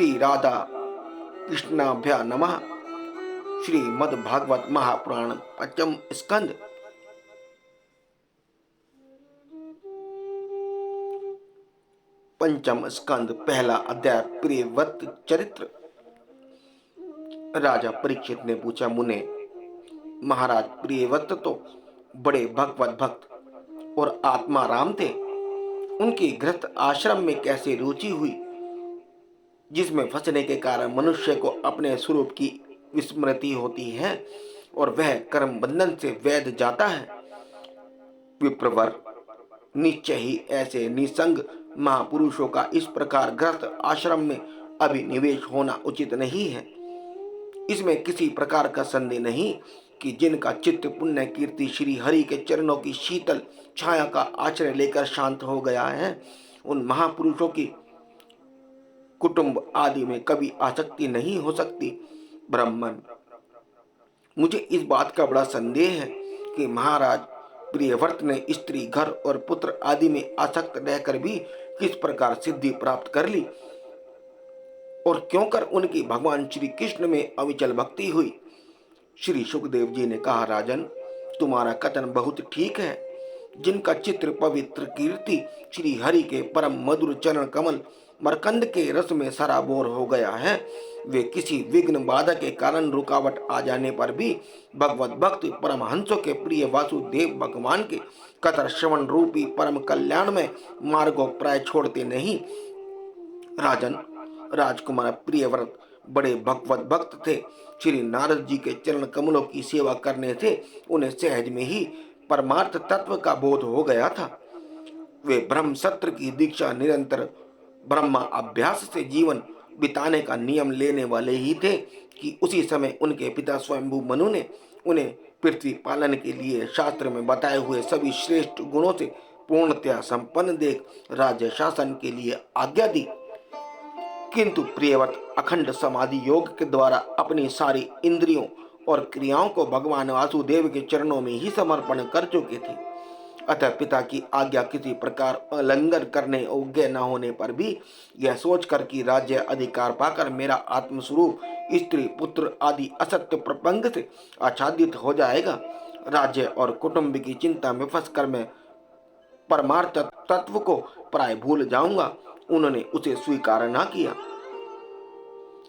श्री राधा कृष्णाभ्या नमः। श्रीमद् भागवत महापुराण पंचम स्कंद। पंचम स्कंद पहला अध्याय। प्रियव्रत चरित्र। राजा परीक्षित ने पूछा, मुने महाराज, प्रियव्रत तो बड़े भगवत भक्त और आत्माराम थे। उनकी गृहस्थ आश्रम में कैसे रुचि हुई, जिसमें फंसने के कारण मनुष्य को अपने स्वरूप की विस्मृति होती है और वह कर्म बंधन से वैध जाता है। विप्रवर, निश्चय ही ऐसे निसंग महापुरुषों का इस प्रकार गृहस्थ आश्रम में अभिनिवेश होना उचित नहीं है। इसमें किसी प्रकार का संदेह नहीं कि जिनका चित्त पुण्य कीर्ति श्री हरि के चरणों की शीतल छाया का आश्रय लेकर शांत हो गया है, उन महापुरुषों की कुटुंब आदि में कभी आसक्ति नहीं हो सकती। ब्राह्मण, मुझे इस बात का बड़ा संदेह है कि महाराज प्रियव्रत ने स्त्री, घर और पुत्र आदि में आसक्त रहकर भी किस प्रकार सिद्धि प्राप्त कर ली और क्यों कर उनकी भगवान श्री कृष्ण में अविचल भक्ति हुई। श्री सुखदेव जी ने कहा, राजन, तुम्हारा कथन बहुत ठीक है। जिनका चित्र पवित्र कीर्ति श्री हरि के परम मधुर चरण कमल मरकंद के रस में सराबोर हो गया है, वे किसी विघ्न बाधा के कारण रुकावट आ जाने पर भी भगवत भक्त परमहंसों के प्रिय वासुदेव भगवान के कथन श्रवण रूपी परम कल्याण में मार्गों प्राय छोड़ते नहीं। राजन, राजकुमार प्रियव्रत बड़े भगवत भक्त थे। श्री नारद जी के चरण कमलों की सेवा करने से उन्हें सहज में ही परमार्थ तत्व का बोध हो गया था। वे ब्रह्म सत्र की दीक्षा निरंतर ब्रह्मा अभ्यास से जीवन बिताने का नियम लेने वाले ही थे कि उसी समय उनके पिता स्वयंभू मनु ने उन्हें पृथ्वी पालन के लिए शास्त्र में बताए हुए सभी श्रेष्ठ गुणों से पूर्णतया संपन्न देख राज्य शासन के लिए आज्ञा दी। किंतु प्रियव्रत अखंड समाधि योग के द्वारा अपनी सारी इंद्रियों और क्रियाओं को भगवान वासुदेव के चरणों में ही समर्पण कर चुके थे। अतः पिता की आज्ञा किसी प्रकार उल्लंघन करने योग्य न होने पर भी यह सोचकर कि राज्य अधिकार पाकर मेरा आत्मस्वरूप स्त्री, पुत्र आदि असत्य प्रपंग से आच्छादित हो जाएगा, राज्य और कुटुंब की चिंता में फंसकर मैं परमार्थ तत्व को प्राय भूल जाऊंगा, उन्होंने उसे स्वीकार न किया।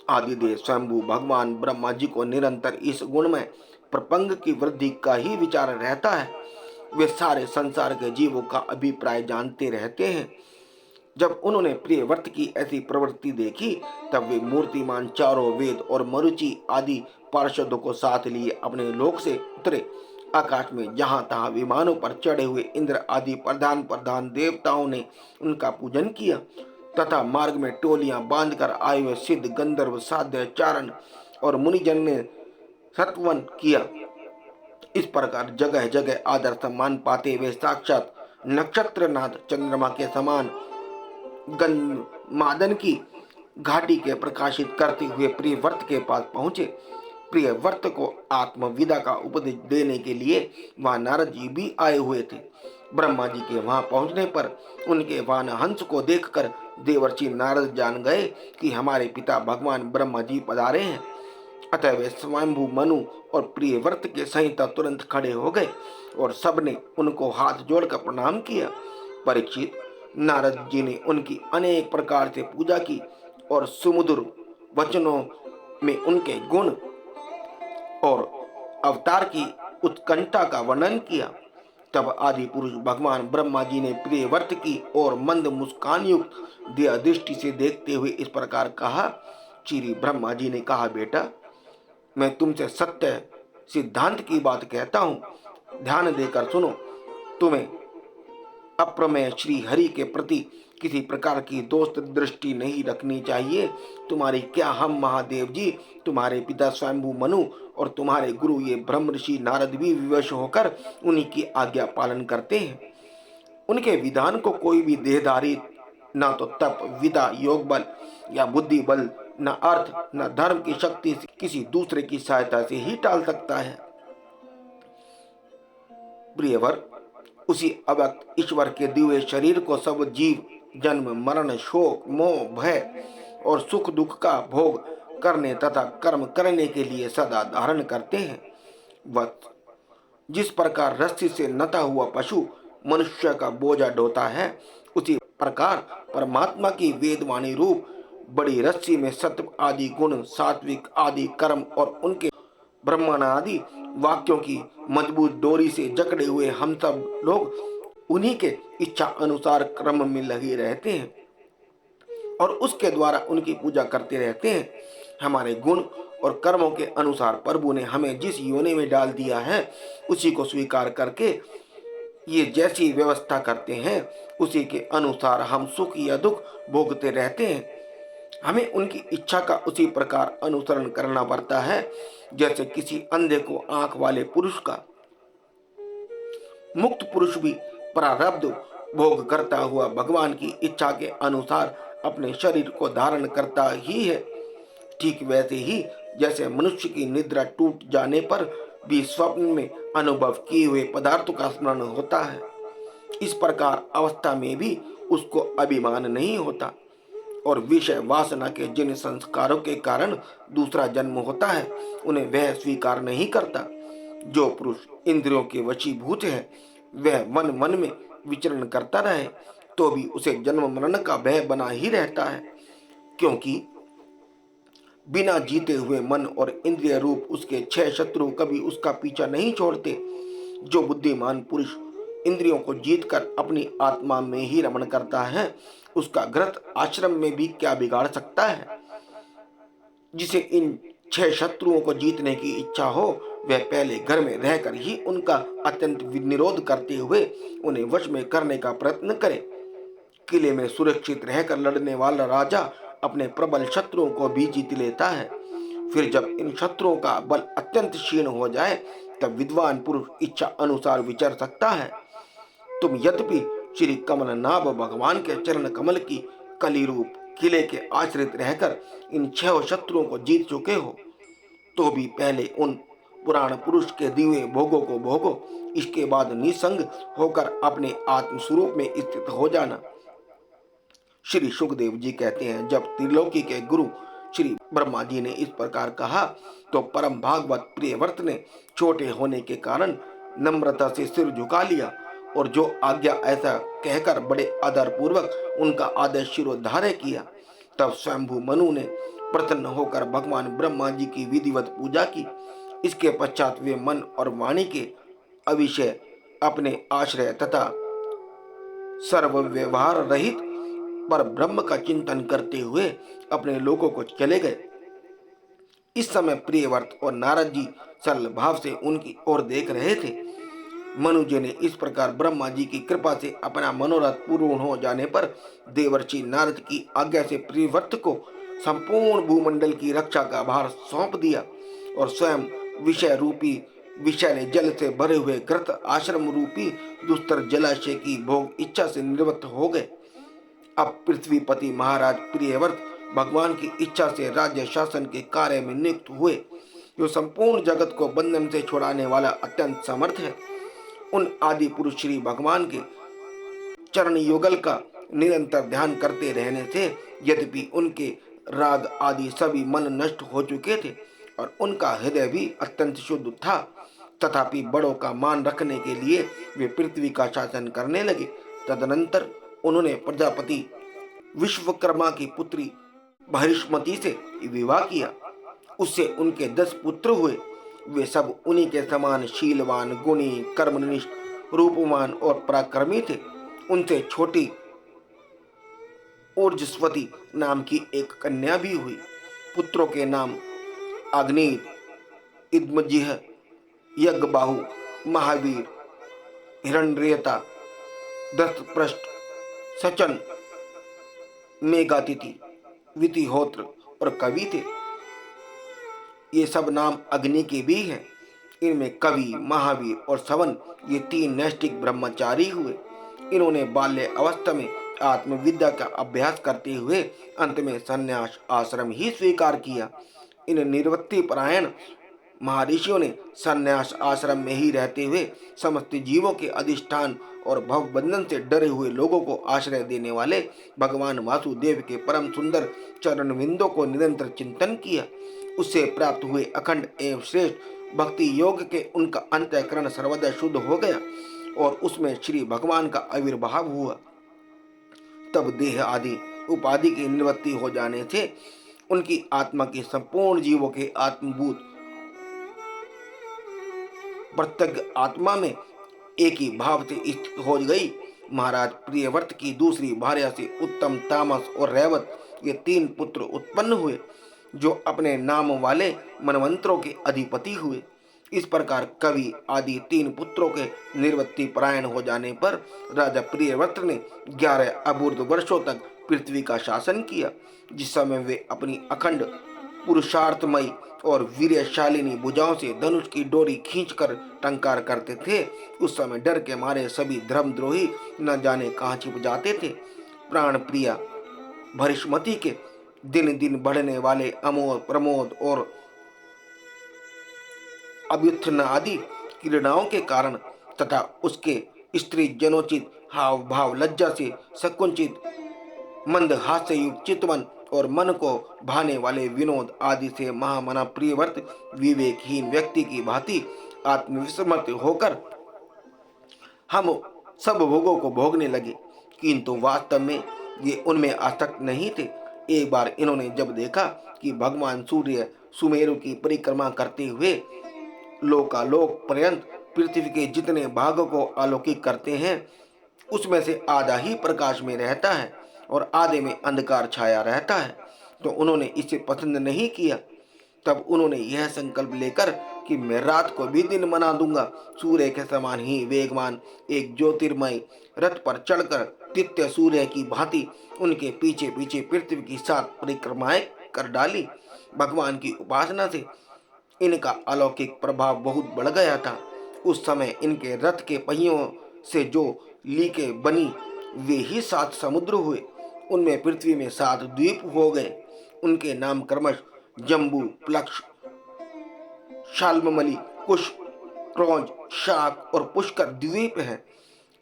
आदिदेव स्वयंभू भगवान ब्रह्मा जी को निरंतर इस गुण में प्रपंग की वृद्धि का ही विचार रहता है। वे सारे संसार के जीवों का अभिप्राय जानते रहते हैं। जब उन्होंने प्रियव्रत की ऐसी प्रवृत्ति देखी, तब वे मूर्तिमान चारों वेद और मरुचि आदि पार्षदों को साथ लिए अपने लोक से उतरे। आकाश में जहां तहां विमानों पर चढ़े हुए इंद्र आदि प्रधान प्रधान देवताओं ने उनका पूजन किया तथा मार्ग में टोलियां बांधकर आए हुए सिद्ध, गंधर्व, साध्य, चारण और मुनिजन ने सत्वन किया। इस प्रकार जगह जगह आदर सम्मान पाते वे साक्षात नक्षत्रनाथ चंद्रमा के समान गन्धमादन की घाटी के प्रकाशित करते हुए प्रियव्रत के पास पहुंचे। प्रियव्रत को आत्मविदा का उपदेश देने के लिए वहां नारद जी भी आए हुए थे। ब्रह्मा जी के वहां पहुंचने पर उनके वाहन हंस को देखकर देवर्षि नारद जान गए कि हमारे पिता भगवान ब्रह्मा जी पधारे हैं। अतः वे स्वयंभू मनु और प्रियव्रत के सहित तुरंत खड़े हो गए और सबने उनको हाथ जोड़कर प्रणाम किया। परीक्षित, नारद जी ने उनकी अनेक प्रकार से पूजा की और सुमधुर वचनों में उनके गुण और अवतार की उत्कंठा का वर्णन किया। तब आदि पुरुष भगवान ब्रह्मा जी ने प्रियव्रत की और मंद मुस्कान युक्त दया दृष्टि से देखते हुए इस प्रकार कहा। श्री ब्रह्मा जी ने कहा, बेटा, मैं तुमसे सत्य सिद्धांत की बात कहता हूँ, ध्यान देकर सुनो। तुम्हें अप्रमेय श्री हरि के प्रति किसी प्रकार की दोस्त दृष्टि नहीं रखनी चाहिए। तुम्हारी क्या हम महादेव जी, तुम्हारे पिता स्वयंभू मनु और तुम्हारे गुरु ये ब्रह्म ऋषि नारद भी विवश होकर उन्हीं की आज्ञा पालन करते हैं। उनके विधान को कोई भी देहधारी न तो तप, विद्या, योग बल या बुद्धि बल, न अर्थ न धर्म की शक्ति से किसी दूसरे की सहायता से ही टाल सकता है। प्रियवर, उसी अव्यक्त ईश्वर के दिव्य शरीर को सब जीव जन्म, मरण, शोक, मोह, भय और सुख दुख का भोग करने तथा कर्म करने के लिए सदा धारण करते हैं। वत्स, जिस प्रकार रस्सी से नता हुआ पशु मनुष्य का बोझा ढोता है, उसी प्रकार परमात्मा की वेदवाणी रूप बड़ी रस्सी में सत्व आदि गुण, सात्विक आदि कर्म और उनके ब्रह्मण आदि वाक्यों की मजबूत डोरी से जकड़े हुए हम सब लोग उन्हीं के इच्छा अनुसार क्रम में लगे रहते हैं और उसके द्वारा उनकी पूजा करते रहते हैं। हमारे गुण और कर्मों के अनुसार प्रभु ने हमें जिस योनि में डाल दिया है, उसी को स्वीकार करके ये जैसी व्यवस्था करते हैं, उसी के अनुसार हम सुख या दुख भोगते रहते हैं। हमें उनकी इच्छा का उसी प्रकार अनुसरण करना पड़ता है जैसे किसी अंधे को आंख वाले पुरुष का। मुक्त पुरुष भी प्रारब्ध भोग करता हुआ भगवान की इच्छा के अनुसार अपने शरीर को धारण करता ही है। ठीक वैसे ही जैसे मनुष्य की निद्रा टूट जाने पर भी स्वप्न में अनुभव किए हुए पदार्थों का स्मरण होता है, इस प्रकार अवस्था में भी उसको अभिमान नहीं होता और विषय वासना के जिन संस्कारों के कारण दूसरा जन्म होता है, उन्हें वह स्वीकार नहीं करता। जो पुरुष इंद्रियों के वशीभूत है, वह वन वन में विचरण करता रहे तो भी उसे जन्म मरण का भय बना ही रहता है, क्योंकि बिना जीते हुए मन और इंद्रिय रूप उसके 6 शत्रु कभी उसका पीछा नहीं छोड़ते। जो बुद्धिमान पुरुष इंद्रियों को जीतकर अपनी आत्मा में ही रमण करता है, उसका ग्रत आश्रम में भी क्या बिगाड़ सकता है। जिसे इन 6 शत्रुओं को जीतने की इच्छा हो, वह पहले घर में रहकर ही उनका अत्यंत निरोध करते हुए उन्हें वश में करने का प्रयत्न करे। किले में सुरक्षित रहकर लड़ने वाला राजा अपने प्रबल शत्रुओं को भी जीत लेता है। फिर जब इन शत्रुओं का बल अत्यंत क्षीण हो जाए, तब विद्वान पुरुष इच्छा अनुसार विचर सकता है। तुम यद्यपि श्री कमल नाभ भगवान के चरण कमल की कली रूप किले के आश्रित रहकर इन 6 शत्रुओं को जीत चुके हो, तो भी पहले उन पुराण पुरुष के दिव्य भोगों को भोगो, इसके बाद निसंग होकर अपने आत्म स्वरूप में स्थित हो जाना। श्री सुखदेव जी कहते हैं, जब त्रिलोकी के गुरु श्री ब्रह्मा जी ने इस प्रकार कहा, तो परम भागवत प्रियव्रत ने छोटे होने के कारण नम्रता से सिर झुका लिया और जो आज्ञा ऐसा कहकर बड़े आदर पूर्वक उनका आदेश शिरोधार्य किया। तब स्वयंभू मनु ने प्रसन्न होकर भगवान ब्रह्मा जी की विधिवत पूजा की। इसके पश्चात वे मन और वाणी के अविषय अपने आश्रय तथा सर्व व्यवहार रहित पर ब्रह्म का चिंतन करते हुए अपने लोकों को चले गए। इस समय प्रियव्रत और नारद जी सरल भाव से उनकी ओर देख रहे थे। मनु जी ने इस प्रकार ब्रह्मा जी की कृपा से अपना मनोरथ पूर्ण हो जाने पर देवर्षि नारद की आज्ञा से प्रियव्रत को संपूर्ण भूमंडल की रक्षा का भार सौंप दिया और स्वयं विषय रूपी विषैले जल से भरे हुए कृत आश्रम रूपी दुस्तर जलाशय की भोग इच्छा से निवृत्त हो गए। अब पृथ्वीपति महाराज प्रियव्रत भगवान की इच्छा से राज्य शासन के कार्य में नियुक्त हुए, जो संपूर्ण जगत को बंधन से छुड़ाने वाला अत्यंत समर्थ है। उन आदि पुरुष श्री भगवान के चरण युगल का निरंतर ध्यान करते रहने से यद्यपि उनके राग आदि सभी मन नष्ट हो चुके थे और उनका हृदय भी अत्यंत शुद्ध था, तथापि बड़ों का मान रखने के लिए वे पृथ्वी का शासन करने लगे। तदनंतर उन्होंने प्रजापति विश्वकर्मा की पुत्री बहिष्मति से विवाह किया। उससे उनके 10 पुत्र हुए। वे सब उन्हीं के समान शीलवान, गुणी, कर्मनिष्ठ, रूपवान और पराक्रमी थे। उनसे छोटी ऊर्जस्वती नाम की एक कन्या भी हुई। पुत्रों के नाम अग्नि, इद्मजिह, यज्ञबाहु, महावीर, हिरण्यरेता, दस्तपृष्ठ, सचन, मेघातिथि, वितिहोत्र और कवि थे। ये सब नाम अग्नि के भी हैं। इनमें कवि, महावीर और सवन ये 3 नैष्ठिक ब्रह्मचारी हुए। इन्होंने बाल्य अवस्था में आत्मविद्या का अभ्यास करते हुए अंत में संन्यास आश्रम ही स्वीकार किया। इन निवृत्ति परायण महर्षियों ने संन्यास आश्रम में ही रहते हुए समस्त जीवों के अधिष्ठान और भव बंधन से डरे हुए लोगों को आश्रय देने वाले भगवान वासुदेव के परम सुंदर चरण विंदों को निरंतर चिंतन किया। उससे प्राप्त हुए अखंड एवं श्रेष्ठ भक्ति योग के उनका अंतःकरण सर्वदा शुद्ध हो गया और उसमें श्री भगवान का आविर्भाव हुआ। तब देह आदि उपाधि की निवृत्ति हो जाने से उनकी आत्मा के संपूर्ण जीवों के आत्मभूत प्रत्यक्ष आत्मा में एक ही भाव से स्थित हो गई। महाराज प्रियव्रत की दूसरी भार्या से उत्तम, तामस और रैवत ये 3 पुत्र उत्पन्न हुए जो अपने नाम वाले मनवंतरों के अधिपति हुए। इस प्रकार कवि आदि 3 पुत्रों के निर्वृत्ति परायण हो जाने पर राजा प्रियव्रत ने 11 अपूर्व वर्षों तक पृथ्वी का शासन किया। जिस समय वे अपनी अखंड पुरुषार्थमयी और वीर्यशालिनी भुजाओं से धनुष की डोरी खींचकर टंकार करते थे, उस समय डर के मारे सभी धर्मद्रोही न जाने कहाँ छिप जाते थे। प्राण प्रिया भरिष्मति के दिन दिन बढ़ने वाले अमोद, प्रमोद और अभ्युत्थान आदि क्रीड़ाओं के कारण तथा उसके स्त्री जनोचित हाव भाव, लज्जा से संकुचित मंद हास्य युक्त चितवन और मन को भाने वाले विनोद आदि से महामना प्रियव्रत विवेकहीन व्यक्ति की भांति आत्मविस्मृत होकर हम सब भोगों को भोगने लगे, किंतु वास्तव में ये उनमें आसक्त नहीं थे। एक बार इन्होंने जब देखा कि भगवान सूर्य सुमेरु की परिक्रमा करते हुए लोकालोक पर्यंत पृथ्वी के जितने भागों को आलोकित करते हैं, उसमें से आधा ही प्रकाश में रहता है और आधे में अंधकार छाया रहता है, तो उन्होंने इसे पसंद नहीं किया। तब उन्होंने यह संकल्प लेकर कि मैं रात को भी दिन बना दूंगा, सूर्य के समान ही वेगवान एक ज्योतिर्मय रथ पर चढ़कर नित्य सूर्य की भांति उनके पीछे पीछे पृथ्वी की 7 परिक्रमाएं कर डाली। भगवान की उपासना से इनका अलौकिक प्रभाव बहुत बढ़ गया था। उस समय इनके रथ के पहियों से जो लीके बनी वे ही 7 समुद्र हुए। उनमें पृथ्वी में 7 द्वीप हो गए। उनके नाम क्रमश जम्बू, प्लक्ष, शाल्मली, कुश, क्रौंज, शाक और पुष्कर द्वीप हैं।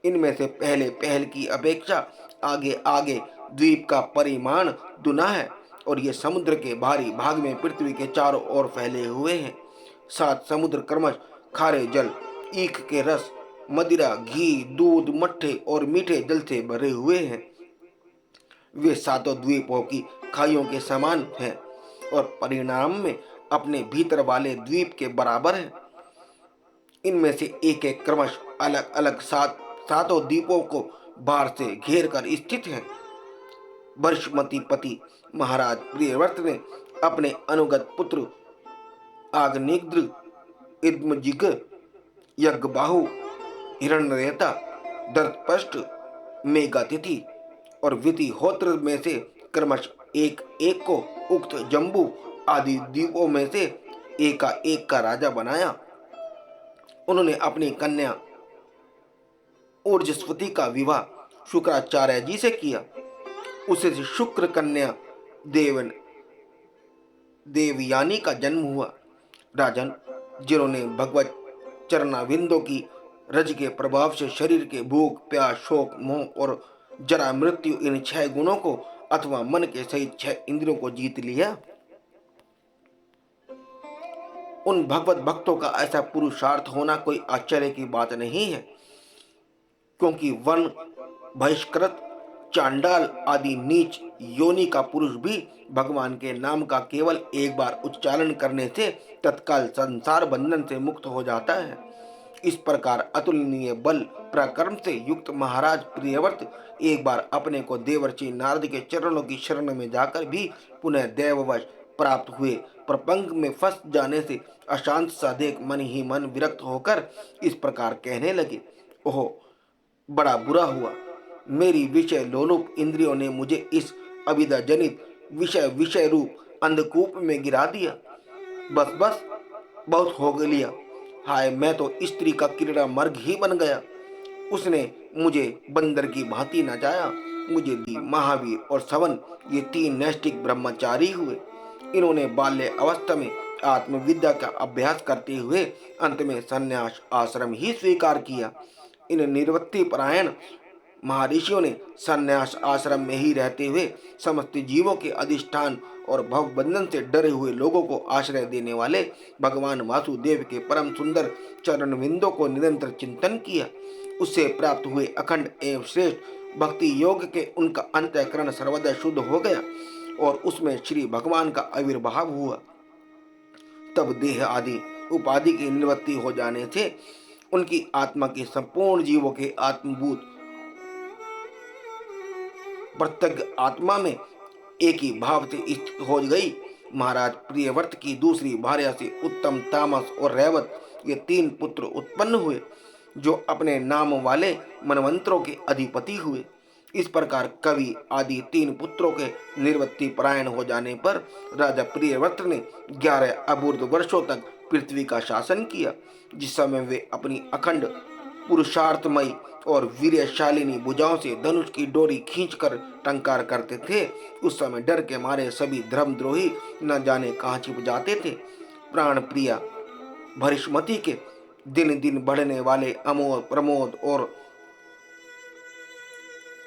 इनमें से पहले पहल की अपेक्षा आगे आगे द्वीप का परिमाण दुना है और ये समुद्र के भारी भाग में पृथ्वी के चारों ओर फैले हुए हैं। 7 समुद्र क्रमश खारे जल, ईख के रस, मदिरा, घी, दूध, मट्ठे और मीठे जल से भरे हुए हैं। वे 7 द्वीपों की खाइयों के समान हैं और परिणाम में अपने भीतर वाले द्वीप के बराबर हैं। इनमें से एक एक क्रमश अलग अलग 7 द्वीपों को बाहर से घेर कर स्थित हैं। वर्षमती पति महाराज प्रियव्रत ने अपने अनुगत पुत्र आग्नेयद्र, इद्मजिग, यज्ञबाहु, हिरण्यरेता, दर्पष्ट, मेघातिथि और विधिहोत्र में से क्रमश एक एक को उक्त जम्बू आदि द्वीपों में से एक का राजा बनाया। उन्होंने अपनी कन्या ऊर्जस्वती का विवाह शुक्राचार्य जी से किया। उसे शुक्र कन्या देवयानी का जन्म हुआ। राजन, जिन्होंने भगवत चरणाविंदों की रज के प्रभाव से शरीर के भूख, प्यास, शोक, मोह और जरा मृत्यु इन 6 गुणों को अथवा मन के सहित 6 इंद्रियों को जीत लिया, उन भगवत भक्तों का ऐसा पुरुषार्थ होना कोई आश्चर्य की बात नहीं है, क्योंकि वर्ण बहिष्कृत, चांडाल आदि नीच योनि का पुरुष भी भगवान के नाम का केवल एक बार उच्चारण करने से तत्काल संसार बंधन से मुक्त हो जाता है। इस प्रकार अतुलनीय बल पराक्रम से युक्त महाराज प्रियव्रत एक बार अपने को देवर्षि नारद के चरणों की शरण में जाकर भी पुनः दैववश प्राप्त हुए प्रपंच में फंस जाने से अशांत सा देख मन ही मन विरक्त होकर इस प्रकार कहने लगे, ओह बड़ा बुरा हुआ, मेरी विषय लोलुप इंद्रियों ने मुझे इस अविद्या जनित विषय रूप अंधकूप में गिरा दिया। बस बस बहुत हो लिया, हाय मैं तो स्त्री का क्रीड़ा मर्ग ही बन गया। उसने मुझे बंदर की भांति नचाया। मुझे महावीर और सवन ये 3 नैष्टिक ब्रह्मचारी हुए। इन्होंने बाल्य अवस्था में आत्मविद्या का अभ्यास करते हुए अंत में संन्यास आश्रम ही स्वीकार किया। इन निवृत्ति परायण महर्षियों ने संन्यास आश्रम में ही रहते हुए समस्त जीवों के अधिष्ठान और भव बंधन से डरे हुए लोगों को आश्रय देने वाले भगवान वासुदेव के परम सुंदर चरण विंदों को निरंतर चिंतन किया। उससे प्राप्त हुए अखंड एवं श्रेष्ठ भक्ति योग के उनका अंतःकरण सर्वदा शुद्ध हो गया और उसमें श्री भगवान का आविर्भाव हुआ। तब देह आदि उपाधि की निवृत्ति हो जाने से उनकी आत्मा के संपूर्ण जीवों के आत्मभूत प्रत्येक आत्मा में एक ही भाव से स्थित हो गई। महाराज प्रियव्रत की दूसरी भार्या से उत्तम, तामस और रैवत ये 3 पुत्र उत्पन्न हुए जो अपने नाम वाले मनवंतरों के अधिपति हुए। इस प्रकार कवि आदि 3 पुत्रों के निर्वृत्ति परायण हो जाने पर राजा प्रियव्रत ने 11 अबूर्ध वर्षों तक पृथ्वी का शासन किया। जिस समय वे अपनी अखंड पुरुषार्थमयी और वीर्यशालिनी भुजाओं से धनुष की डोरी खींचकर टंकार करते थे, उस समय डर के मारे सभी धर्मद्रोही न जाने कहाँ छिप जाते थे। प्राण प्रिया भरिष्मति के दिन दिन बढ़ने वाले अमोद, प्रमोद और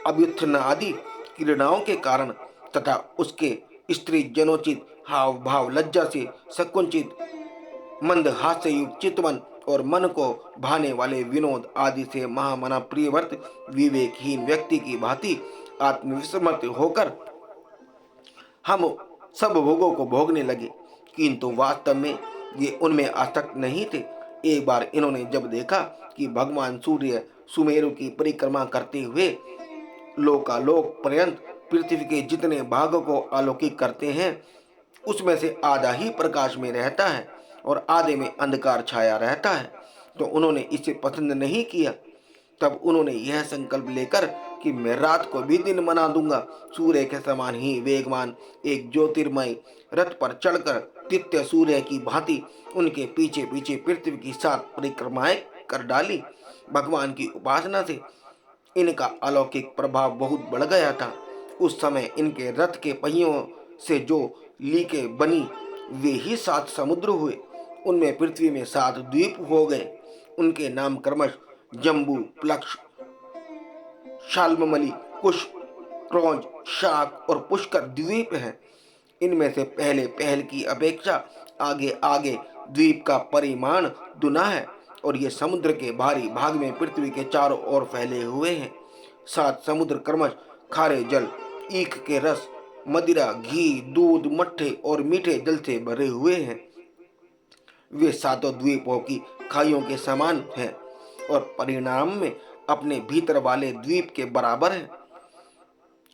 अभ्युत्थान आदि क्रीड़ाओं के कारण तथा उसके स्त्री जनोचित हाव भाव, लज्जा से संकुचित मंद हास्य युक्त चितवन और मन को भाने वाले विनोद आदि से महामना प्रियव्रत विवेकहीन व्यक्ति की भांति आत्मविस्मृत होकर हम सब भोगों को भोगने लगे, किंतु वास्तव में ये उनमें आसक्त नहीं थे। एक बार इन्होंने जब देखा कि भगवान सूर्य सुमेरु की परिक्रमा करते हुए लोकालोक पर्यंत पृथ्वी के जितने भागों को आलोकित करते हैं, उसमें से आधा ही प्रकाश में रहता है और आधे में अंधकार छाया रहता है, तो उन्होंने इसे पसंद नहीं किया। तब उन्होंने यह संकल्प लेकर कि मैं रात को भी दिन बना दूंगा, सूर्य के समान ही वेगवान एक ज्योतिर्मय रथ पर चढ़कर नित्य सूर्य की भांति उनके पीछे पीछे पृथ्वी की 7 परिक्रमाएं कर डाली। भगवान की उपासना से इनका अलौकिक प्रभाव बहुत बढ़ गया था। उस समय इनके रथ के पहियों से जो लीके बनी वे ही 7 समुद्र हुए। उनमें पृथ्वी में 7 द्वीप हो गए। उनके नाम क्रमश जम्बू, प्लक्ष, शाल्मली, कुश, क्रौंज, शाक और पुष्कर द्वीप हैं। इनमें से पहले पहल की अपेक्षा आगे आगे द्वीप का परिमाण दुना है और ये समुद्र के भारी भाग में पृथ्वी के चारों ओर फैले हुए हैं। 7 समुद्र क्रमश खारे जल, ईख के रस, मदिरा, घी, दूध, मट्ठे और मीठे जल से भरे हुए हैं। वे 7 द्वीपों की खाइयों के समान हैं और परिणाम में अपने भीतर वाले द्वीप के बराबर हैं।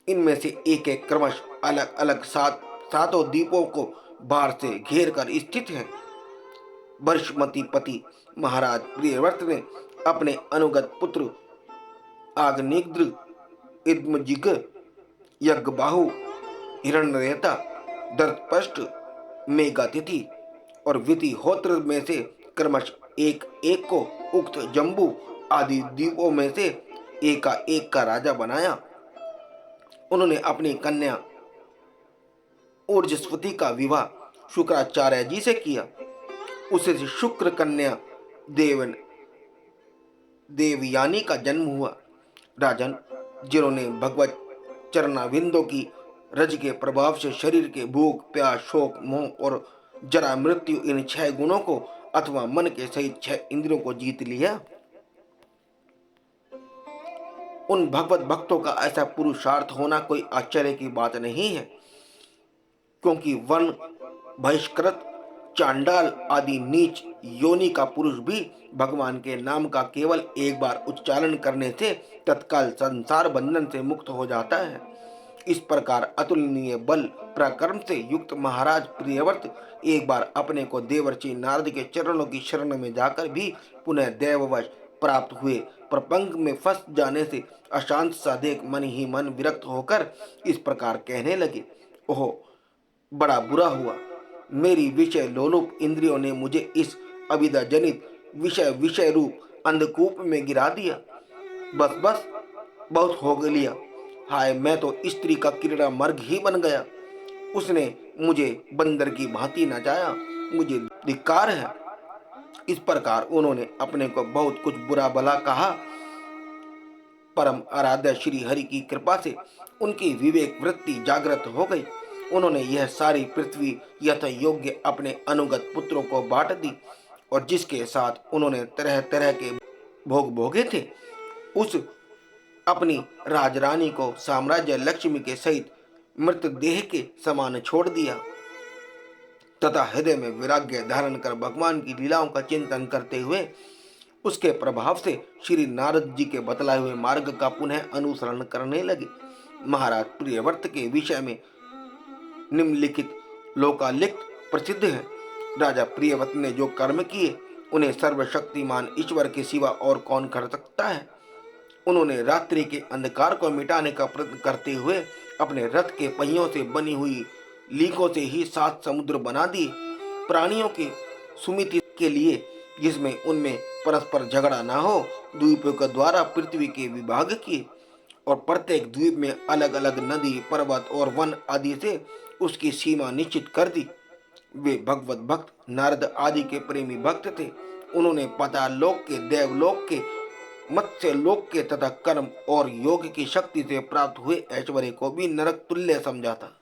इनमें से एक एक क्रमश अलग अलग 7 द्वीपों को बाहर से घेर कर स्थित हैं। बर्ष्मती पति महाराज प्रियव्रत ने अपने अनुगत पुत्र आग्नेयद्र, इद्मजिग, यज्ञबाहु, हिरण्यरेता, दर्पष्ट, मेघातिथि और विधिहोत्र में से क्रमश एक एक को उक्त जम्बू आदि द्वीपों में से एक का राजा बनाया। उन्होंने अपनी कन्या ऊर्जस्वती का विवाह शुक्राचार्य जी से किया। उसे शुक्र कन्या देवयानी का जन्म हुआ। राजन, जिन्होंने भगवत चरणाविंदों की रज के प्रभाव से शरीर के भूख, प्यास, शोक, मोह और जरा मृत्यु इन 6 गुणों को अथवा मन के सहित 6 इंद्रियों को जीत लिया, उन भगवत भक्तों का ऐसा पुरुषार्थ होना कोई आश्चर्य की बात नहीं है, क्योंकि वन, बहिष्कृत, चांडाल आदि नीच योनि का पुरुष भी भगवान के नाम का केवल एक बार उच्चारण करने से तत्काल संसार बंधन से मुक्त हो जाता है। इस प्रकार अतुलनीय बल पराक्रम से युक्त महाराज प्रियव्रत एक बार अपने को देवर्षि नारद के चरणों की शरण में जाकर भी पुनः दैववश प्राप्त हुए। प्रपंच में फंस जाने से अशांत सा देख मन ही मन विरक्त होकर इस प्रकार कहने लगे, ओह बड़ा बुरा हुआ, मेरी विषय लोलुप इंद्रियों ने मुझे इस अविद्या जनित विषय रूप अंधकूप में गिरा दिया। बस बस बहुत हो लिया। हाय, मैं तो स्त्री का क्रीड़ा मर्ग ही बन गया। उसने मुझे बंदर की भांति नचाया, मुझे धिक्कार है। इस प्रकार उन्होंने अपने को बहुत कुछ बुरा भला कहा। परम आराध्य श्री हरि की कृपा से उनकी विवेक वृत्ति जागृत हो गई। उन्होंने यह सारी पृथ्वी यथ योग्य अपने अनुगत पुत्रों को बांट दी और जिसके साथ उन्होंने तरह तरह के भोग भोगे थे, उस अपनी राजरानी को साम्राज्य लक्ष्मी के सहित मृतदेह के समान छोड़ दिया तथा हृदय में वैराग्य धारण कर भगवान की लीलाओं का चिंतन करते हुए उसके प्रभाव से श्री नारद जी के बतलाए हुए मार्ग का पुनः अनुसरण करने लगे। महाराज प्रियव्रत के विषय में निम्नलिखित लोकालिखित प्रसिद्ध है। राजा प्रियव्रत ने जो कर्म किए उन्हें सर्वशक्तिमान ईश्वर के सिवा और कौन कर सकता है। उन्होंने रात्रि के अंधकार को मिटाने का प्रयत्न करते हुए अपने रथ के पहियों से बनी हुई लीकों से ही 7 समुद्र बना दिए। प्राणियों की सुमिति के लिए, जिसमें उनमें परस्पर झगड़ा न हो, द्वीपों के द्वारा पृथ्वी के विभाग किए और प्रत्येक द्वीप में अलग अलग नदी, पर्वत और वन आदि से उसकी सीमा निश्चित कर दी। वे भगवत भक्त नारद आदि के प्रेमी भक्त थे। उन्होंने पाताल लोक के, देवलोक के, मत्स्य लोक के तथा कर्म और योग की शक्ति से प्राप्त हुए ऐश्वर्य को भी नरक तुल्य समझा था।